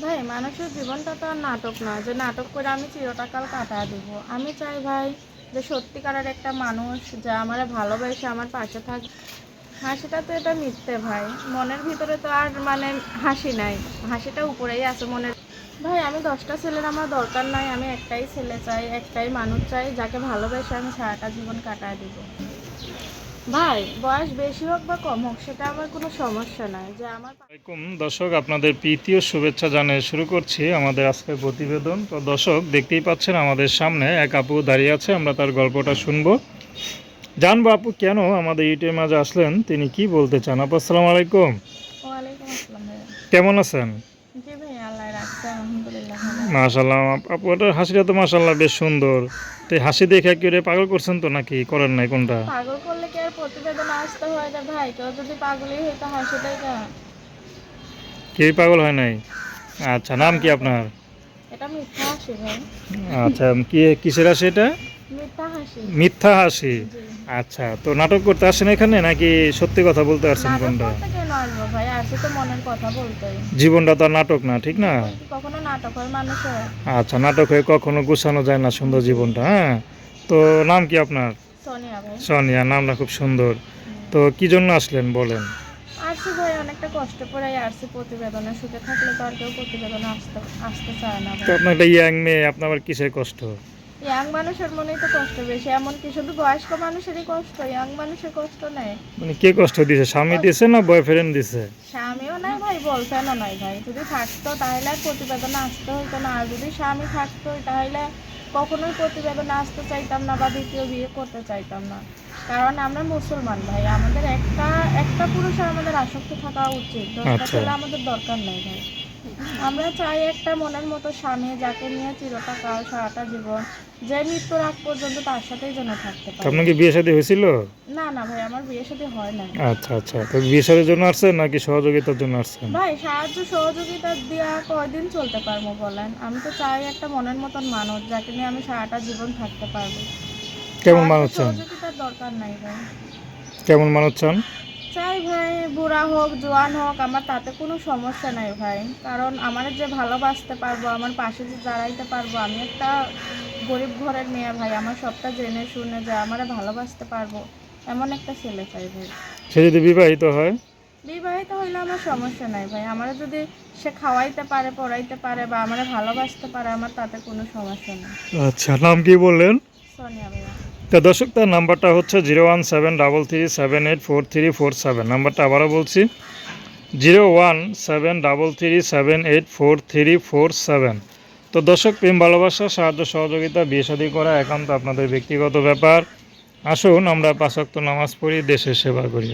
ভাই মানুষের জীবনটা তো আর নাটক না যে নাটক করে আমি চিরটাকাল কাটায় দেব। আমি চাই ভাই যে সত্যিকারের একটা মানুষ যা আমার ভালোবেসে আমার পাশে থাক। হাসিটা তো এটা মিথ্যে ভাই, মনের ভিতরে তো আর হাসি নাই, হাসিটা উপরেই আছে মনের। ভাই আমি 10টা ছেলের আমার দরকার নাই, আমি একটাই ছেলে চাই, একটাই মানুষ চাই যাকে ভালোবেসে আমি সারাটা জীবন কাটায় দেব। ভাই বয়স বেশি হোক বা কম হোক সেটা আমার কোনো সমস্যা নাই, যে আমার দর্শক, আপনাদের প্রীতি ও শুভেচ্ছা জানিয়ে শুরু করছি আমাদের আজকের প্রতিবেদন। তো দর্শক, দেখতেই পাচ্ছেন আমাদের সামনে এক আপু দাঁড়িয়ে আছে। আমরা তার গল্পটা শুনবো, জানবো আপু কেন আমাদের ইউটিউবের মাঝে আসলেন, তিনি কি বলতে চান। আপু আসসালামু আলাইকুম, ওয়ালাইকুম আসসালাম ভাইয়া। কেমন আছেন? জি ভাই, আল্লাহ রাখছে, আলহামদুলিল্লাহ ভালো আছি। মাশাল্লাহ, আপু ওটার হাসিটা তো মাশাল্লাহ বেশ সুন্দর। তো এই হাসি দেখে কি ওরে পাগল করছেন তো, নাকি করেন নাই কোনটা? পাগল করলে কি আর প্রতিবেদন আসতে হয় না ভাই? কেউ যদি পাগলই হইতো হাসিটাই কেন? কেউই পাগল হয় নাই? আচ্ছা, নাম কি আপনার? এটা মিথ্যা হাসি ভাই। আচ্ছা, কি কিসের হাসি এটা? মিথ্যা হাসি। মিথ্যা হাসি। জি। আচ্ছা, তো নাটক করতে আসেন এখানে, নাকি সত্যি কথা বলতে আসছেন নাটক কোনটা? করতে কেন আসবো ভাই? আসি তো মনের কথা বলতেই। জীবনটা তো আর নাটক না, ঠিক না? জীবন কি কখনো নাটক হয় মানুষের? আচ্ছা, নাটক হয়ে কখনো গুছানো যায় না সুন্দর জি। জীবনটা, হ্যাঁ। তো নাম কি আপনার? সোনিয়া ভাই। সোনিয়া, নামটা খুব সুন্দর। তো কি জন্য আসলেন বলেন? আসছি ভাই, অনেকটা কষ্ট করে আসছি প্রতিবেদনে। সুখে থাকলে তো আর কেউ প্রতিবেদনে আসতে আসতে চায় না তো ভাই। আপনার একটা ইয়াং মেয়ে, আপনার আবার কিসের কষ্ট? ইয়াং মানুষের মনেই তো কষ্ট বেশি, এমন কি শুধু বয়স্ক মানুষেরই কষ্ট? ইয়াং মানুষের কষ্ট নেই? মানে কে কষ্ট দিছে, স্বামী দিছে না বয়ফ্রেন্ড দিছে? স্বামীও নাই ভাই, বলছেনও নাই ভাই। যদি থাকতো তাহলে আর প্রতিবেদনে আসতে হতো না, আর যদি স্বামী থাকতো তাহলে কখনোই প্রতিবেদনে আসতে চাইতাম না বা দ্বিতীয় বিয়ে করতে চাইতাম না। কারণ আমরা মুসলমান ভাই, আমাদের একটা একটা পুরুষের আমাদের আসক্তি থাকা উচিত, 10টা আচ্ছা, ছেলে আমাদের দরকার নেই ভাই। আমরা চাই একটা মনের মতো স্বামী, যাকে নিয়ে চিরটা কাল সারাটা জীবন, যে মৃত্যুর আগ পর্যন্ত তার সাথেই যেন থাকতে তো পারি। আপনার কি বিয়ে শাদী হয়েছিল? না না ভাই, আমার বিয়ে শাদী হয় না। আচ্ছা আচ্ছা, তো বিয়ে শাদীর জন্য আসছেন নাকি সহযোগিতার জন্য আসছেন? ভাই সাহায্য সহযোগিতা দেওয়া কয়দিন চলতে পারবো বলেন? আমি তো চাই একটা মনের মতন মানুষ, যাকে নিয়ে আমি সারাটা জীবন থাকতে পারবো। কেমন সাহায্য মানুষ চান? সহযোগিতার দরকার নাই ভাই। কেমন মানুষ চান? চাই ভাই বুড়া হোক জোয়ান হোক, আমার তাতে কোনো সমস্যা নাই ভাই। কারণ আমার যে ভালোবাসতে পারবো, আমার পাশে যে দাঁড়াইতে পারবো, আমি একটা গরিব ঘরের মেয়ে ভাই, আমার সবটা জেনে শুনে যে আমার ভালোবাসতে পারবো, এমন একটা ছেলে চাই ভাই। সে যদি বিবাহিত হয়? বিবাহিত হইলে আমার সমস্যা নাই ভাই, আমার যদি সে খাওয়াইতে পারে, পড়াইতে পারে বা আমার ভালোবাসতে পারে, আমার তাতে কোনো সমস্যা নেই। আচ্ছা, নাম কি বললেন? সোনিয়া ভাইয়া। তো দর্শক, তার নাম্বারটা হচ্ছে 01733784347। নাম্বারটা আবারও বলছি, 01733784347। তো দর্শক, প্রেম ভালোবাসা সাহায্য সহযোগিতা বিয়ে শাদী করা একান্ত আপনাদের ব্যক্তিগত ব্যাপার। আসুন আমরা 5 ওয়াক্ত নামাজ পড়ি, দেশের সেবা করি।